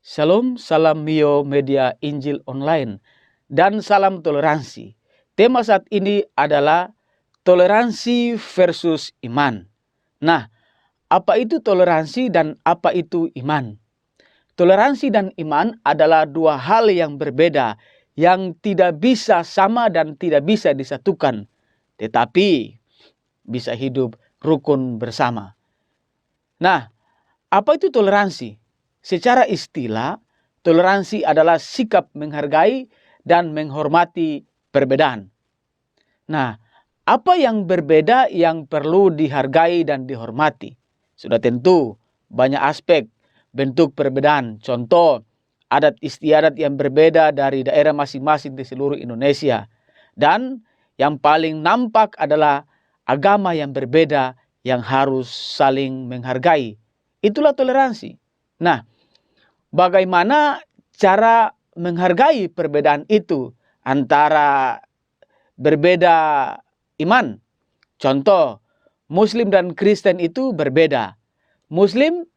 Shalom, salam Mio Media Injil Online, dan salam toleransi. Tema saat ini adalah toleransi versus iman. Nah, apa itu toleransi dan apa itu iman? Toleransi dan iman adalah dua hal yang berbeda, yang tidak bisa sama dan tidak bisa disatukan, tetapi bisa hidup rukun bersama. Nah, apa itu toleransi? Secara istilah, toleransi adalah sikap menghargai dan menghormati perbedaan. Nah, apa yang berbeda yang perlu dihargai dan dihormati? Sudah tentu banyak aspek bentuk perbedaan. Contoh, adat istiadat yang berbeda dari daerah masing-masing di seluruh Indonesia. Dan yang paling nampak adalah agama yang berbeda yang harus saling menghargai. Itulah toleransi. Nah, bagaimana cara menghargai perbedaan itu antara berbeda iman? Contoh, Muslim dan Kristen itu berbeda. Muslim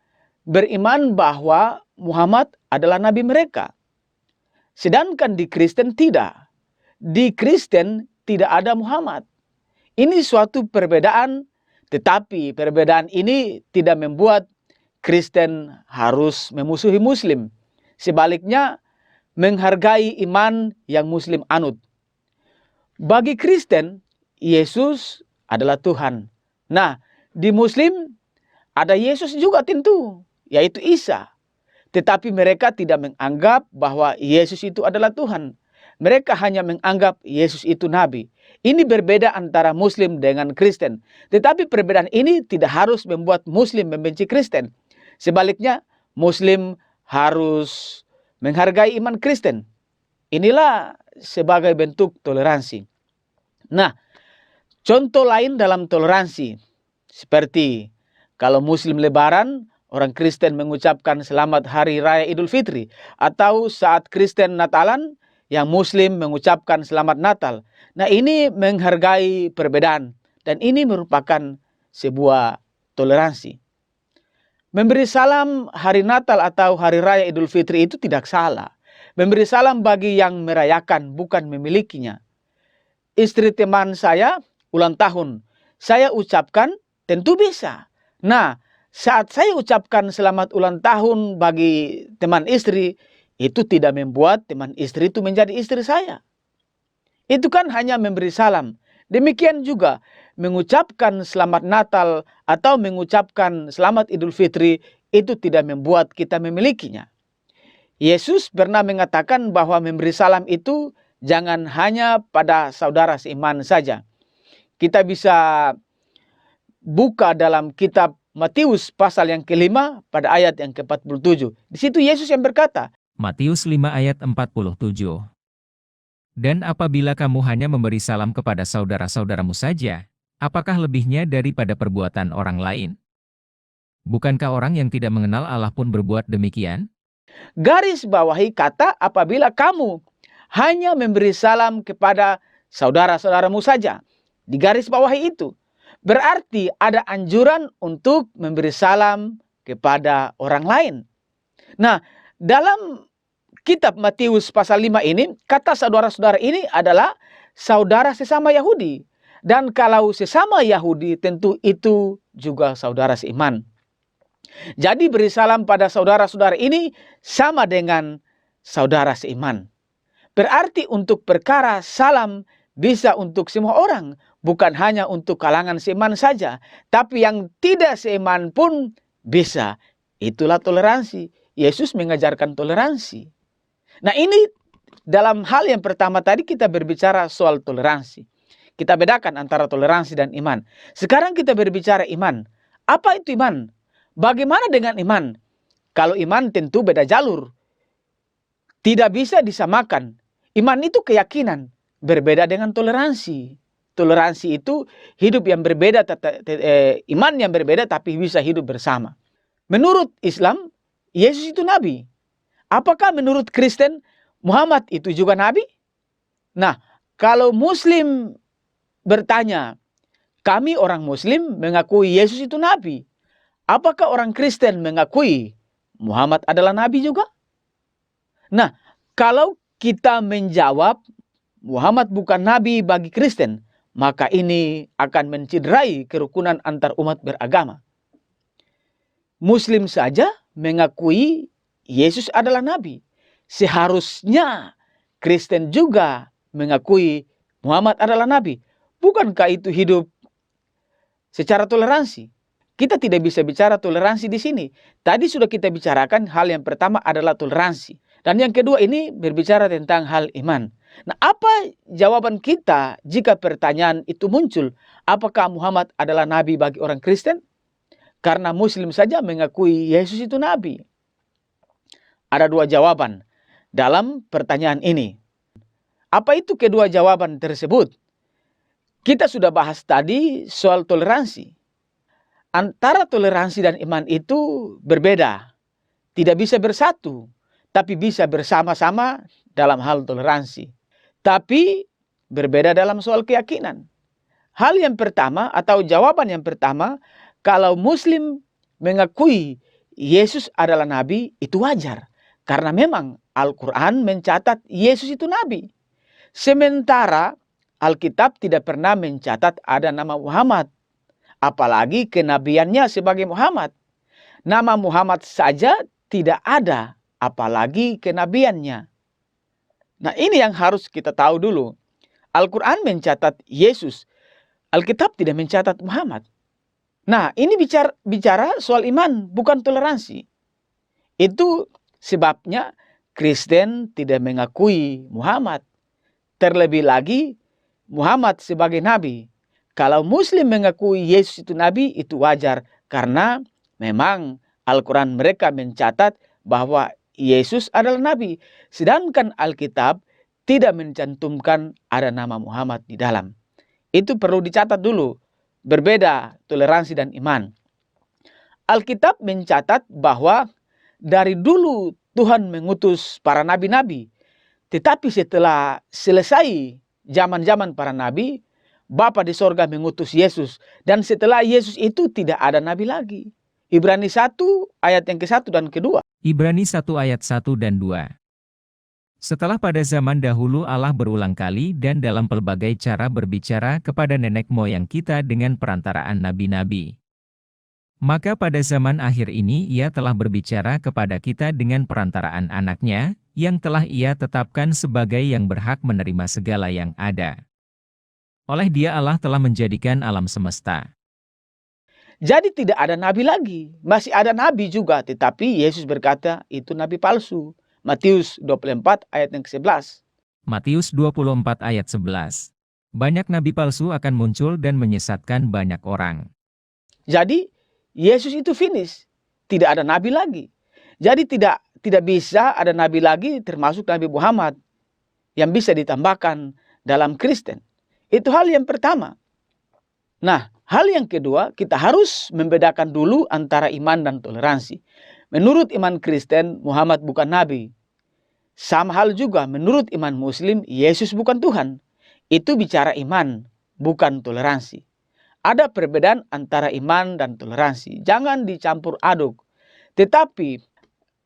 beriman bahwa Muhammad adalah nabi mereka. Sedangkan di Kristen tidak. Di Kristen tidak ada Muhammad. Ini suatu perbedaan, tetapi perbedaan ini tidak membuat Kristen harus memusuhi Muslim. Sebaliknya, menghargai iman yang Muslim anut. Bagi Kristen, Yesus adalah Tuhan. Nah, di Muslim ada Yesus juga tentu, yaitu Isa. Tetapi mereka tidak menganggap bahwa Yesus itu adalah Tuhan. Mereka hanya menganggap Yesus itu nabi. Ini berbeda antara Muslim dengan Kristen. Tetapi perbedaan ini tidak harus membuat Muslim membenci Kristen. Sebaliknya, Muslim harus menghargai iman Kristen. Inilah sebagai bentuk toleransi. Nah, contoh lain dalam toleransi, seperti kalau Muslim lebaran, orang Kristen mengucapkan selamat hari raya Idul Fitri. Atau saat Kristen Natalan, yang Muslim mengucapkan selamat Natal. Nah, ini menghargai perbedaan. Dan ini merupakan sebuah toleransi. Memberi salam hari Natal atau hari raya Idul Fitri itu tidak salah. Memberi salam bagi yang merayakan, bukan memilikinya. Istri teman saya ulang tahun, saya ucapkan, tentu bisa. Nah, saat saya ucapkan selamat ulang tahun bagi teman istri, itu tidak membuat teman istri itu menjadi istri saya. Itu kan hanya memberi salam. Demikian juga mengucapkan selamat Natal atau mengucapkan selamat Idul Fitri itu tidak membuat kita memilikinya. Yesus pernah mengatakan bahwa memberi salam itu jangan hanya pada saudara seiman saja. Kita bisa buka dalam kitab Matius pasal yang ke-5 pada ayat yang ke-47. Di situ Yesus yang berkata, Matius 5 ayat 47. Dan apabila kamu hanya memberi salam kepada saudara-saudaramu saja, apakah lebihnya daripada perbuatan orang lain? Bukankah orang yang tidak mengenal Allah pun berbuat demikian? garis bawahi kata apabila kamu hanya memberi salam kepada saudara-saudaramu saja. Di garis bawahi itu. Berarti ada anjuran untuk memberi salam kepada orang lain. Nah, dalam kitab Matius pasal 5 ini, kata saudara-saudara ini adalah saudara sesama Yahudi. Dan kalau sesama Yahudi, tentu itu juga saudara seiman. Jadi beri salam pada saudara-saudara ini sama dengan saudara seiman. Berarti untuk perkara salam bisa untuk semua orang. Bukan hanya untuk kalangan seiman saja. Tapi yang tidak seiman pun bisa. Itulah toleransi. Yesus mengajarkan toleransi. Nah, ini dalam hal yang pertama tadi kita berbicara soal toleransi. Kita bedakan antara toleransi dan iman. Sekarang kita berbicara iman. Apa itu iman? Bagaimana dengan iman? Kalau iman tentu beda jalur. Tidak bisa disamakan. Iman itu keyakinan. Berbeda dengan toleransi. Toleransi itu hidup yang berbeda, iman yang berbeda tapi bisa hidup bersama. Menurut Islam, Yesus itu nabi. Apakah menurut Kristen, Muhammad itu juga nabi? Nah, kalau Muslim bertanya, kami orang Muslim mengakui Yesus itu nabi. Apakah orang Kristen mengakui Muhammad adalah nabi juga? Nah, kalau kita menjawab Muhammad bukan nabi bagi Kristen, maka ini akan mencederai kerukunan antar umat beragama. Muslim saja mengakui Yesus adalah nabi. Seharusnya Kristen juga mengakui Muhammad adalah nabi. Bukankah itu hidup secara toleransi? Kita tidak bisa bicara toleransi di sini. Tadi sudah kita bicarakan hal yang pertama adalah toleransi. Dan yang kedua ini berbicara tentang hal iman. Nah, apa jawaban kita jika pertanyaan itu muncul? Apakah Muhammad adalah nabi bagi orang Kristen? Karena Muslim saja mengakui Yesus itu nabi. Ada dua jawaban dalam pertanyaan ini. Apa itu kedua jawaban tersebut? Kita sudah bahas tadi soal toleransi. Antara toleransi dan iman itu berbeda. Tidak bisa bersatu, tapi bisa bersama-sama dalam hal toleransi. Tapi berbeda dalam soal keyakinan. Hal yang pertama atau jawaban yang pertama, kalau Muslim mengakui Yesus adalah nabi, itu wajar. Karena memang Al-Quran mencatat Yesus itu nabi. Sementara Alkitab tidak pernah mencatat ada nama Muhammad. Apalagi kenabiannya sebagai Muhammad. Nama Muhammad saja tidak ada, apalagi kenabiannya. Nah, ini yang harus kita tahu dulu. Al-Quran mencatat Yesus. Alkitab tidak mencatat Muhammad. Nah, ini bicara soal iman, bukan toleransi. Itu sebabnya Kristen tidak mengakui Muhammad. Terlebih lagi Muhammad sebagai nabi. Kalau Muslim mengakui Yesus itu nabi, itu wajar. Karena memang Al-Quran mereka mencatat bahwa Yesus adalah nabi. Sedangkan Alkitab tidak mencantumkan ada nama Muhammad di dalam. Itu perlu dicatat dulu. Berbeda toleransi dan iman. Alkitab mencatat bahwa dari dulu Tuhan mengutus para nabi-nabi. Tetapi setelah selesai zaman-zaman para nabi, Bapa di sorga mengutus Yesus. Dan setelah Yesus itu tidak ada nabi lagi. Ibrani 1 ayat yang ke-1 dan ke-2. Ibrani 1 ayat 1 dan 2. Setelah pada zaman dahulu Allah berulang kali dan dalam pelbagai cara berbicara kepada nenek moyang kita dengan perantaraan nabi-nabi. Maka pada zaman akhir ini Ia telah berbicara kepada kita dengan perantaraan anaknya, yang telah Ia tetapkan sebagai yang berhak menerima segala yang ada. Oleh Dia Allah telah menjadikan alam semesta. Jadi tidak ada nabi lagi. Masih ada nabi juga, tetapi Yesus berkata itu nabi palsu. Matius 24 ayat yang ke-11. Matius 24 ayat 11. Banyak nabi palsu akan muncul dan menyesatkan banyak orang. Jadi Yesus itu finish. Tidak ada nabi lagi. Jadi tidak bisa ada nabi lagi termasuk Nabi Muhammad yang bisa ditambahkan dalam Kristen. Itu hal yang pertama. Nah, hal yang kedua, kita harus membedakan dulu antara iman dan toleransi. Menurut iman Kristen, Muhammad bukan nabi. Sama hal juga menurut iman Muslim, Yesus bukan Tuhan. Itu bicara iman, bukan toleransi. Ada perbedaan antara iman dan toleransi. Jangan dicampur aduk. Tetapi,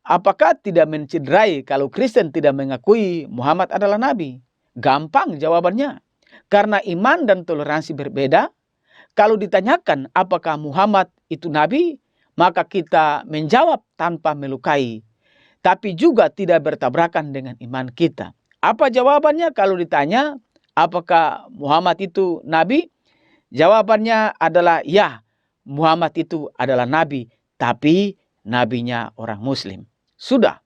apakah tidak mencederai kalau Kristen tidak mengakui Muhammad adalah nabi? Gampang jawabannya. Karena iman dan toleransi berbeda. Kalau ditanyakan apakah Muhammad itu nabi, maka kita menjawab tanpa melukai. Tapi juga tidak bertabrakan dengan iman kita. Apa jawabannya kalau ditanya apakah Muhammad itu nabi? Jawabannya adalah ya, Muhammad itu adalah nabi, tapi nabinya orang Muslim. Sudah,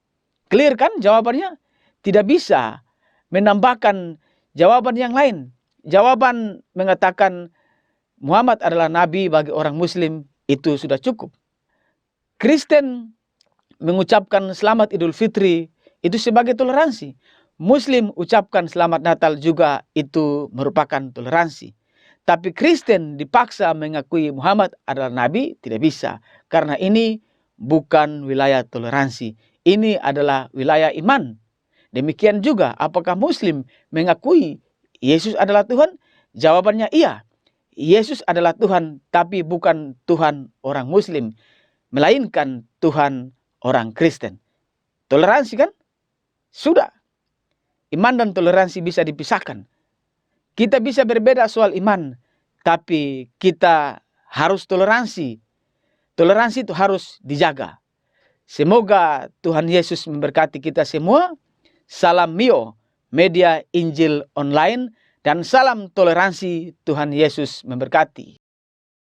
clear kan jawabannya? Tidak bisa menambahkan jawaban yang lain. Jawaban mengatakan Muhammad adalah nabi bagi orang Muslim, itu sudah cukup. Kristen mengucapkan selamat Idul Fitri itu sebagai toleransi. Muslim ucapkan selamat Natal juga itu merupakan toleransi. Tapi Kristen dipaksa mengakui Muhammad adalah nabi, tidak bisa. Karena ini bukan wilayah toleransi. Ini adalah wilayah iman. Demikian juga apakah Muslim mengakui Yesus adalah Tuhan? Jawabannya iya. Yesus adalah Tuhan, tapi bukan Tuhan orang Muslim, melainkan Tuhan orang Kristen. Toleransi kan? Sudah. Iman dan toleransi bisa dipisahkan. Kita bisa berbeda soal iman, tapi kita harus toleransi. Toleransi itu harus dijaga. Semoga Tuhan Yesus memberkati kita semua. Salam Mio, Media Injil Online, dan salam toleransi. Tuhan Yesus memberkati.